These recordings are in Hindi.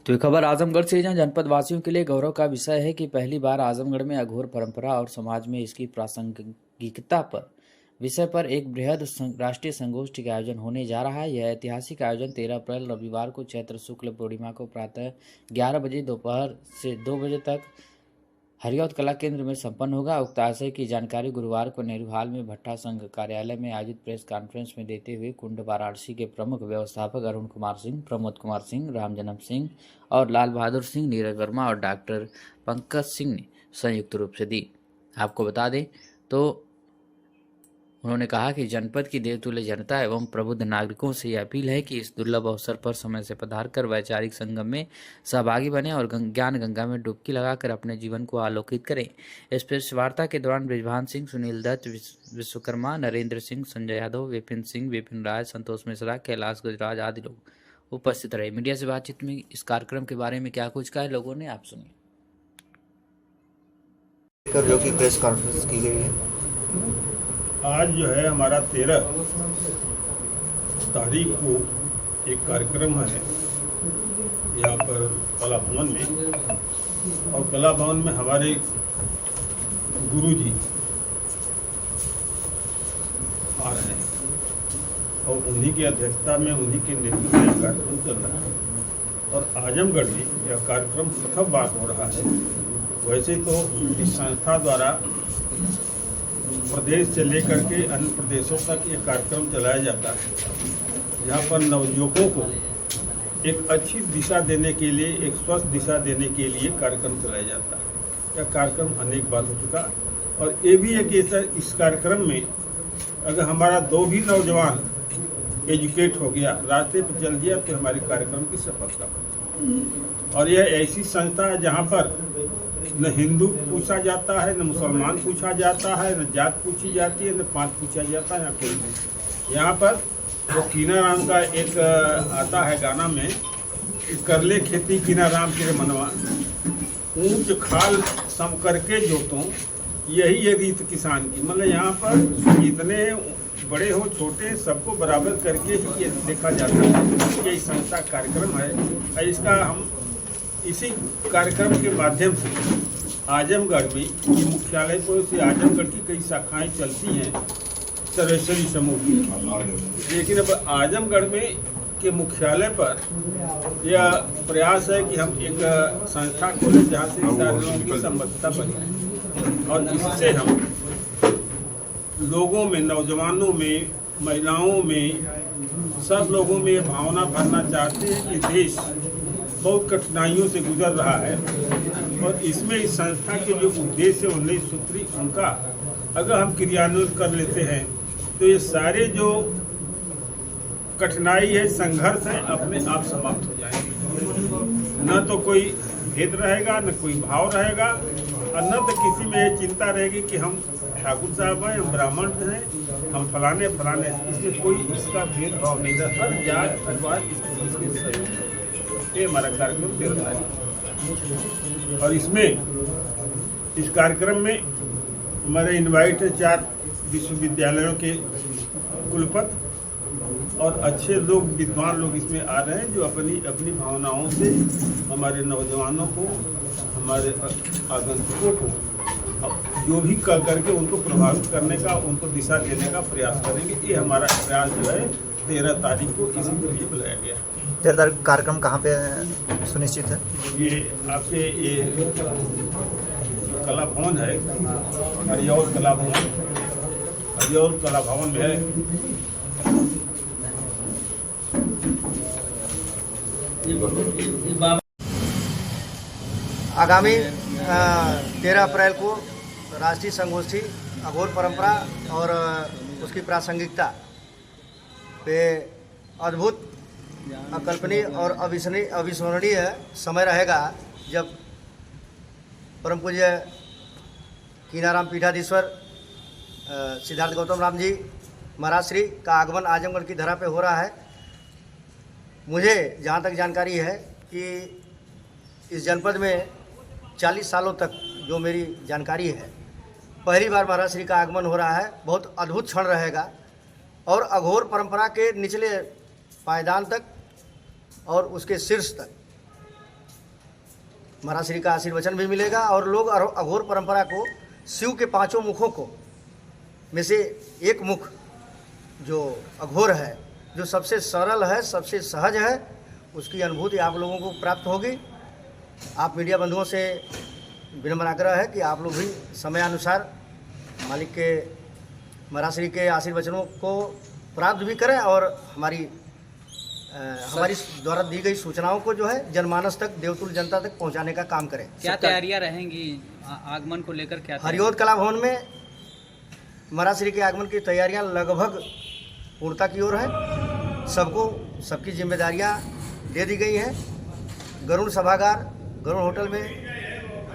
तो ये खबर आजमगढ़ से, जहां जनपद वासियों के लिए गौरव का विषय है कि पहली बार आजमगढ़ में अघोर परंपरा और समाज में इसकी प्रासंगिकता पर विषय पर एक बृहद राष्ट्रीय संगोष्ठी का आयोजन होने जा रहा है। यह ऐतिहासिक आयोजन 13 अप्रैल रविवार को चैत्र शुक्ल पूर्णिमा को प्रातः 11 बजे दोपहर से 2 बजे तक हरिऔध कला केंद्र में संपन्न होगा। उक्त आशय की जानकारी गुरुवार को नेहरू हाल में भट्टा संघ कार्यालय में आयोजित प्रेस कॉन्फ्रेंस में देते हुए कुंड वाराणसी के प्रमुख व्यवस्थापक अरुण कुमार सिंह, प्रमोद कुमार सिंह, राम जन्म सिंह और लाल बहादुर सिंह, नीरज वर्मा और डॉक्टर पंकज सिंह ने संयुक्त रूप से दी। आपको बता दें तो उन्होंने कहा कि जनपद की देवतुल्य जनता एवं प्रबुद्ध नागरिकों से यह अपील है कि इस दुर्लभ अवसर पर समय से पधार कर वैचारिक संगम में सहभागी बने और ज्ञान गंगा में डुबकी लगाकर अपने जीवन को आलोकित करें। इस प्रेस वार्ता के दौरान बृजभान सिंह, सुनील दत्त, विश्वकर्मा, नरेंद्र सिंह, संजय यादव, विपिन सिंह, विपिन राय, संतोष मिश्रा, कैलाश गुजराज आदि लोग उपस्थित रहे। मीडिया से बातचीत में इस कार्यक्रम के बारे में क्या कुछ कहा लोगों ने, आप सुनिए। जो कि प्रेस कॉन्फ्रेंस की गई है, आज जो है हमारा 13 तारीख को एक कार्यक्रम है यहाँ पर कला भवन में, और कला भवन में हमारे गुरुजी आ रहे हैं और उन्हीं की अध्यक्षता में, उन्हीं के नेतृत्व में कार्यक्रम चल रहा है। और आजमगढ़ में यह कार्यक्रम प्रथम बार हो रहा है। वैसे तो इस संस्था द्वारा प्रदेश से लेकर के अन्य प्रदेशों तक ये कार्यक्रम चलाया जाता है, जहाँ पर नवयुवकों को एक अच्छी दिशा देने के लिए, एक स्वस्थ दिशा देने के लिए कार्यक्रम चलाया जाता है। यह कार्यक्रम अनेक बार हो चुका, और ये भी है कि इस कार्यक्रम में अगर हमारा 2 भी नौजवान एजुकेट हो गया, रास्ते पर चल दिया, तो हमारे कार्यक्रम की सफलता होगी। और यह ऐसी संस्था है जहाँ पर न हिंदू पूछा जाता है, न मुसलमान पूछा जाता है, न जात पूछी जाती है, न पंथ पूछा जाता है, न कोई नहीं। यहाँ पर वो कीना राम का एक आता है गाना में, करले खेती कीना राम के मनवा, ऊंच खाल सम करके जोतों, यही है रीत किसान की। मतलब यहाँ पर इतने बड़े हो छोटे सबको बराबर करके ही ये देखा जाता है। ये संस्था कार्यक्रम है। इसका हम इसी कार्यक्रम के माध्यम से आजमगढ़ में ये मुख्यालय को से आजमगढ़ की कई शाखाएं चलती हैं सर्वेश्वरी समूह की, लेकिन अब आजमगढ़ में के मुख्यालय पर यह प्रयास है कि हम एक संस्था खोलें जहाँ से सारे लोगों की संबद्धता बने, और इससे हम लोगों में, नौजवानों में, महिलाओं में, सब लोगों में ये भावना भरना चाहते हैं कि देश बहुत कठिनाइयों से गुजर रहा है, और इसमें इस संस्था के जो उद्देश्य है 19 सूत्री, उनका अगर हम क्रियान्वित कर लेते हैं तो ये सारे जो कठिनाई है, संघर्ष है, अपने आप समाप्त हो जाएंगे। न तो कोई भेद रहेगा, न कोई भाव रहेगा, और न तो किसी में ये चिंता रहेगी कि हम ठाकुर साहब हैं, हम ब्राह्मण हैं, हम फलाने फलाने। इसमें कोई इसका भेदभाव नहीं रहता। हर जात परिवार इसके सहयोग है। ये हमारा कार्यक्रम 13 तारीख, और इसमें इस कार्यक्रम में हमारे इनवाइट है 4 विश्वविद्यालयों के कुलपति और अच्छे लोग, विद्वान लोग इसमें आ रहे हैं, जो अपनी अपनी भावनाओं से हमारे नौजवानों को, हमारे आगंतुकों को जो भी कर करके उनको प्रभावित करने का, उनको दिशा देने का प्रयास करेंगे। ये हमारा प्रयास जो है 13 तारीख को इसी के लिए बुलाया गया। 13 तारीख कार्यक्रम कहाँ पे सुनिश्चित है? ये आपके ये कला भवन है, हरिऔध कला भवन, हरिऔध कला भवन में है। आगामी 13 अप्रैल को राष्ट्रीय संगोष्ठी अघोर परंपरा और उसकी प्रासंगिकता पे अद्भुत, अकल्पनीय और अविस्मरणीय समय रहेगा, जब परम पूज्य कीनाराम पीठाधीश्वर सिद्धार्थ गौतम राम जी महाराज श्री का आगमन आजमगढ़ की धरा पे हो रहा है। मुझे जहाँ तक जानकारी है कि इस जनपद में 40 सालों तक, जो मेरी जानकारी है, पहली बार महाराज श्री का आगमन हो रहा है। बहुत अद्भुत क्षण रहेगा, और अघोर परंपरा के निचले पायदान तक और उसके शीर्ष तक महाराज श्री का आशीर्वचन भी मिलेगा और लोग अघोर परंपरा को शिव के 5 मुखों को में से एक मुख जो अघोर है, जो सबसे सरल है, सबसे सहज है, उसकी अनुभूति आप लोगों को प्राप्त होगी। आप मीडिया बंधुओं से विनम्र आग्रह है कि आप लोग भी समयानुसार मालिक के महाराज श्री के आशीर्वचनों को प्राप्त भी करें और हमारी द्वारा दी गई सूचनाओं को जो है जनमानस तक, देवतुल्य जनता तक पहुंचाने का काम करें। क्या तैयारियां रहेंगी आगमन को लेकर? क्या हरिओद कला भवन में महाराज श्री के आगमन की तैयारियां लगभग पूर्णता की ओर है। सबको सबकी जिम्मेदारियां दे दी गई हैं। गरुड़ सभागार, गरुड़ होटल में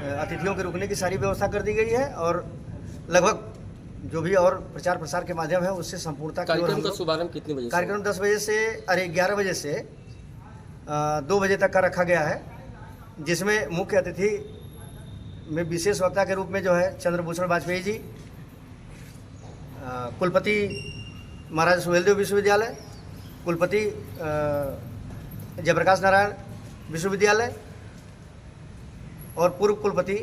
अतिथियों के रुकने की सारी व्यवस्था कर दी गई है और लगभग जो भी और प्रचार प्रसार के माध्यम है उससे संपूर्णता की ओर। कार्यक्रम का शुभारंभ कितने बजे? कार्यक्रम 10 बजे से 11 बजे से 2 बजे तक का रखा गया है, जिसमें मुख्य अतिथि में विशेष वक्ता के रूप में जो है चंद्रभूषण वाजपेयी जी, कुलपति महाराज सुहेलदेव विश्वविद्यालय, कुलपति जयप्रकाश नारायण विश्वविद्यालय और पूर्व कुलपति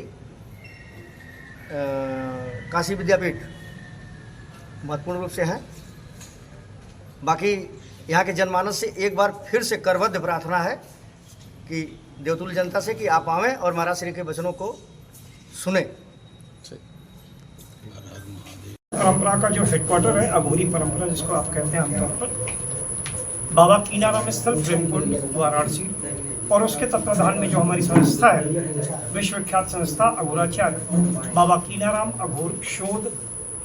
काशी विद्यापीठ महत्वपूर्ण रूप से हैं। बाकी यहाँ के जनमानस से एक बार फिर से करबद्ध प्रार्थना है कि देवतुल्य जनता से कि आप आवें और महाराज श्री के वचनों को सुने। परंपरा का जो हेडक्वार्टर है, अघोरी परंपरा जिसको आप कहते हैं आमतौर पर, बाबा कीनाराम स्थल प्रेमकुंड वाराणसी, और उसके तत्वाधान में जो हमारी संस्था है, विश्वविख्यात संस्था अघोराचार्य बाबा कीनाराम अघोर शोध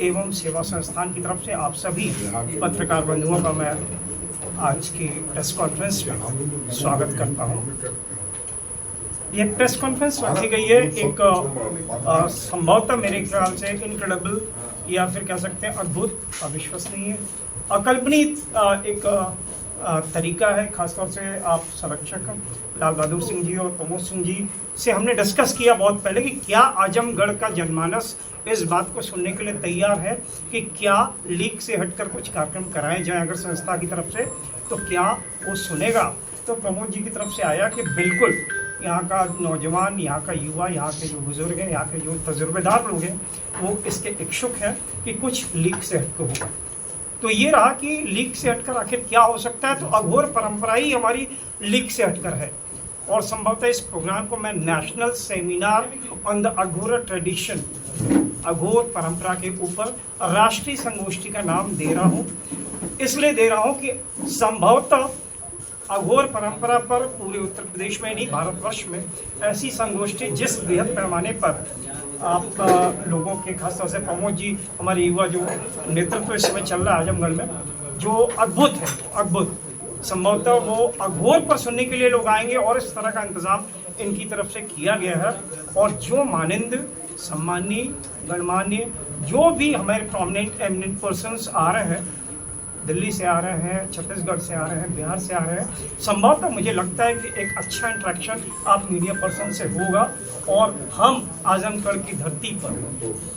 एवं सेवा संस्थान की तरफ से आप सभी पत्रकार बंधुओं का मैं आज की प्रेस कॉन्फ्रेंस में स्वागत करता हूँ। ये प्रेस कॉन्फ्रेंस रखी गई है एक संभवतः मेरे ख्याल से इनक्रेडिबल या फिर कह सकते हैं अद्भुत, अविश्वसनीय, अकल्पनीय एक तरीका है। खासतौर से आप संरक्षक लाल बहादुर सिंह जी और प्रमोद सिंह जी से हमने डिस्कस किया बहुत पहले कि क्या आजमगढ़ का जनमानस इस बात को सुनने के लिए तैयार है कि क्या लीक से हटकर कुछ कार्यक्रम कराए जाएं अगर संस्था की तरफ से, तो क्या वो सुनेगा। तो प्रमोद जी की तरफ से आया कि बिल्कुल यहाँ का नौजवान, यहाँ का युवा, यहाँ के जो बुजुर्ग हैं, यहाँ के जो तजुर्बेदार लोग हैं, वो इसके इच्छुक हैं कि कुछ लीक से हटकर होगा। तो ये रहा कि लीक से हटकर आखिर क्या हो सकता है, तो अघोर परंपरा ही हमारी लीक से हटकर है। और संभवतः इस प्रोग्राम को मैं national seminar on the Aghor tradition, Aghor परंपरा के ऊपर राष्ट्रीय संगोष्ठी का नाम दे रहा हूँ। इसलिए दे रहा हूँ कि संभवतः अघोर परंपरा पर पूरे उत्तर प्रदेश में नहीं, भारतवर्ष में ऐसी संगोष्ठी जिस बृहद पैमाने पर आप लोगों के, खासतौर से प्रमोद जी, हमारे युवा जो नेतृत्व इस समय चल रहा है आजमगढ़ में, जो अद्भुत है, अद्भुत, संभवतः वो अघोर पर सुनने के लिए लोग आएंगे और इस तरह का इंतजाम इनकी तरफ से किया गया है। और जो माननीय, सम्मानीय, गणमान्य जो भी हमारे प्रोमिनेंट एमिनेंट पर्सन्स आ रहे हैं, दिल्ली से आ रहे हैं, छत्तीसगढ़ से आ रहे हैं, बिहार से आ रहे हैं, संभवतः मुझे लगता है कि एक अच्छा इंटरेक्शन आप मीडिया पर्सन से होगा और हम आजमगढ़ की धरती पर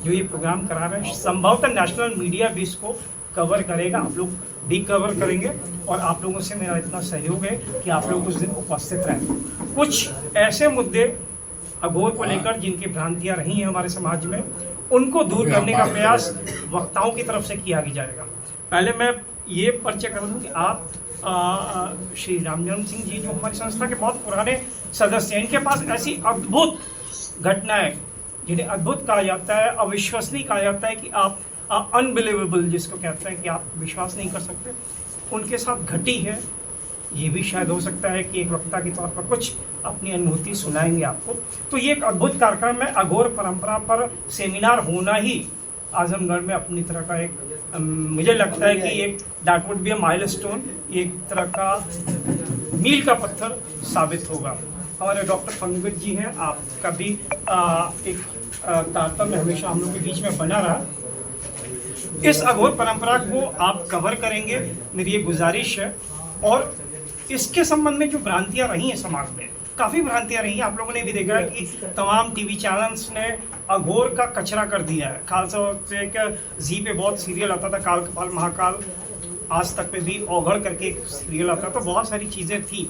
जो ये प्रोग्राम करा रहे हैं, संभवतः नेशनल मीडिया भी इसको कवर करेगा, आप लोग भी कवर करेंगे। और आप लोगों से मेरा इतना सहयोग है कि आप लोग उस दिन उपस्थित रहें। कुछ ऐसे मुद्दे अघोर को लेकर जिनकी भ्रांतियाँ रही हैं हमारे समाज में, उनको दूर करने का प्रयास वक्ताओं की तरफ से किया जाएगा। पहले मैं ये परिचय कर दूं कि आप श्री रामजन्म सिंह जी जो हमारी संस्था के बहुत पुराने सदस्य हैं, इनके पास ऐसी अद्भुत घटनाएं जिन्हें अद्भुत कहा जाता है, अविश्वसनीय कहा जाता है कि आप अनबिलीवेबल जिसको कहते हैं कि आप विश्वास नहीं कर सकते, उनके साथ घटी है। ये भी शायद हो सकता है कि एक वक्ता के तौर पर कुछ अपनी अनुभूति सुनाएंगे आपको। तो ये एक अद्भुत कार्यक्रम है। अघोर परंपरा पर सेमिनार होना ही आजमगढ़ में अपनी तरह का एक, मुझे लगता है कि एक that would be a milestone, एक तरह का मील का पत्थर साबित होगा। हमारे डॉक्टर पंकज जी हैं, आपका भी एक तारतम्य हमेशा हम लोग के बीच में बना रहा। इस अघोर परंपरा को आप कवर करेंगे, मेरी ये गुजारिश है। और इसके संबंध में जो भ्रांतियां रही हैं समाज में, काफ़ी भ्रांतियां रही हैं, आप लोगों ने भी देखा है कि तमाम टीवी चैनल्स ने अघोर का कचरा कर दिया है। खासतौर से जी पे बहुत सीरियल आता था, काल कपाल महाकाल, आज तक पे भी औघड़ करके एक सीरियल आता था, बहुत सारी चीज़ें थी।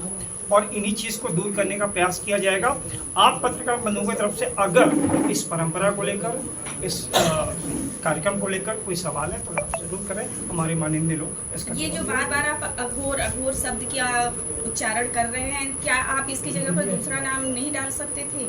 और इन्हीं चीज़ को दूर करने का प्रयास किया जाएगा। आप पत्रकार बंधुओं की तरफ से अगर इस परंपरा को लेकर, इस कार्यक्रम को लेकर कोई सवाल है तो आप जरूर करें, हमारे माननीय लोग इसका। ये जो बार बार आप अघोर शब्द का उच्चारण कर रहे हैं, क्या आप इसकी जगह पर दूसरा नाम नहीं डाल सकते थे?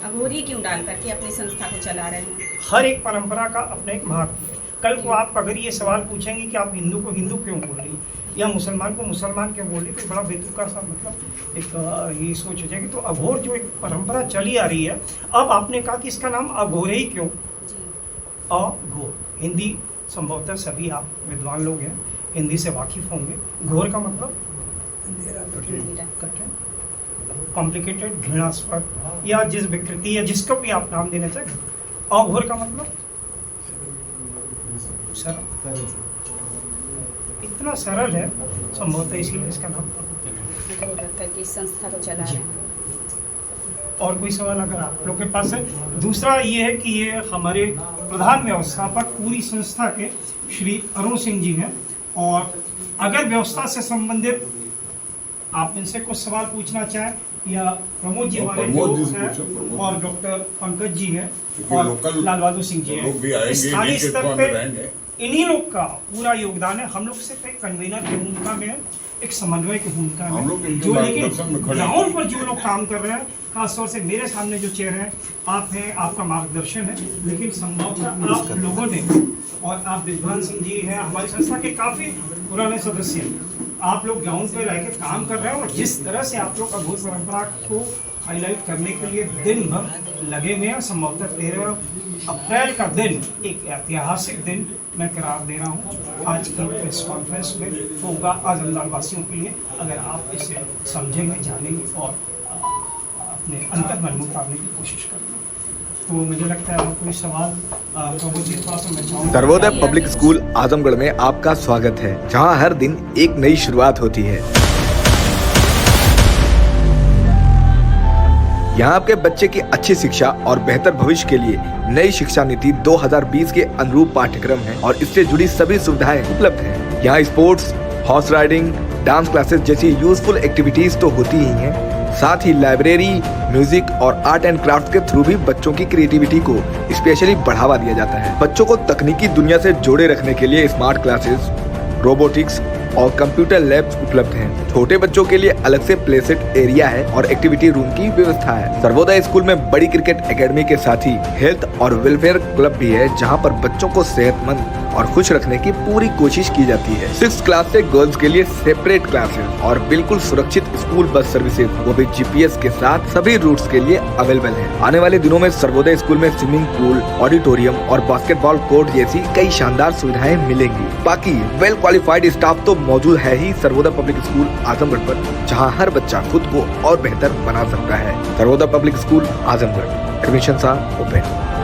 अघोर ही क्यों डाल करके अपनी संस्था को चला रहे हैं? हर एक परंपरा का अपना एक महत्व है। कल को आप अगर ये सवाल पूछेंगे कि आप हिंदू को हिंदू क्यों बोल रही या मुसलमान को मुसलमान क्यों बोल रही, तो बड़ा बेतुका सा मतलब एक ये सोच हो जाएगी। तो अघोर जो एक परंपरा चली आ रही है, अब आपने कहा कि इसका नाम अघोर ही क्यों? अघोर हिंदी संभवतः सभी आप विद्वान लोग हैं, हिंदी से वाकिफ होंगे। घोर का मतलब कठिन, कॉम्प्लिकेटेड, घृणास्पद या जिस विकृति या जिसको भी आप नाम देना चाहें। अघोर का मतलब सरल, इतना सरल है संभवतः इसीलिए इसका नाम करके इस संस्था को चला रहे हैं। और कोई सवाल अगर आप लोग के पास है? दूसरा ये है कि ये हमारे प्रधान व्यवस्थापक पूरी संस्था के श्री अरुण सिंह जी हैं, और अगर व्यवस्था से संबंधित आप इनसे कुछ सवाल पूछना चाहें या प्रमोद जी हमारे जो हैं, और डॉक्टर पंकज जी हैं, और लाल बहादुर सिंह जी हैं, स्थानीय स्तर पे इन्हीं लोग का पूरा योगदान है। हम लोग सिर्फ एक कन्वीनर की भूमिका में है, एक समन्वय की भूमिका में, जो लेकिन ग्राउंड पर जो लोग काम कर रहे हैं, खासतौर से मेरे सामने जो चेयर है आप हैं, आपका मार्गदर्शन है, लेकिन संभवतः आप लोगों ने, और आप विद्वान सिंह जी हैं, हमारी संस्था के काफ़ी पुराने सदस्य हैं, आप लोग ग्राउंड पे रह के काम कर रहे हैं, और जिस तरह से आप लोग अघोर परंपरा को हाईलाइट करने के लिए दिन भर लगे हुए हैं, संभवतः 13 अप्रैल का दिन एक ऐतिहासिक दिन मैं करार दे रहा हूँ। आज की प्रेस कॉन्फ्रेंस में होगा आजमगढ़ वासियों के लिए, अगर आप इसे समझेंगे, जानेंगे और अपने अंतर्मन में उतारने की कोशिश करेंगे। तो मुझे लगता है और कोई सवाल प्रभु जी के पास मैं चाहूँगा। सर्वोदय पब्लिक स्कूल आजमगढ़ में आपका स्वागत है, जहां हर दिन एक नई शुरुआत होती है। यहाँ आपके बच्चे की अच्छी शिक्षा और बेहतर भविष्य के लिए नई शिक्षा नीति 2020 के अनुरूप पाठ्यक्रम है, और इससे जुड़ी सभी सुविधाएं उपलब्ध हैं। यहाँ sports, horse riding, dance classes जैसी यूजफुल एक्टिविटीज तो होती ही हैं, साथ ही लाइब्रेरी, म्यूजिक और आर्ट एंड क्राफ्ट के थ्रू भी बच्चों की क्रिएटिविटी को स्पेशली बढ़ावा दिया जाता है। बच्चों को तकनीकी दुनिया से जोड़े रखने के लिए स्मार्ट क्लासेस, रोबोटिक्स और कंप्यूटर लैब्स उपलब्ध हैं। छोटे बच्चों के लिए अलग से प्ले सेट एरिया है और एक्टिविटी रूम की व्यवस्था है। सर्वोदय स्कूल में बड़ी क्रिकेट एकेडमी के साथ ही हेल्थ और वेलफेयर क्लब भी है, जहां पर बच्चों को सेहतमंद और खुश रखने की पूरी कोशिश की जाती है। 6th क्लास से गर्ल्स के लिए सेपरेट क्लासेस और बिल्कुल सुरक्षित स्कूल बस सर्विसेज, वो भी GPS के साथ सभी रूट्स के लिए अवेलेबल है। आने वाले दिनों में सर्वोदय स्कूल में स्विमिंग पूल, ऑडिटोरियम और बास्केटबॉल कोर्ट जैसी कई शानदार सुविधाएं मिलेंगी। बाकी वेल क्वालिफाइड स्टाफ तो मौजूद है ही सर्वोदय पब्लिक स्कूल आजमगढ़ पर, जहां हर बच्चा खुद को और बेहतर बना सकता है। Sarvodaya public school Azamgarh, admission open.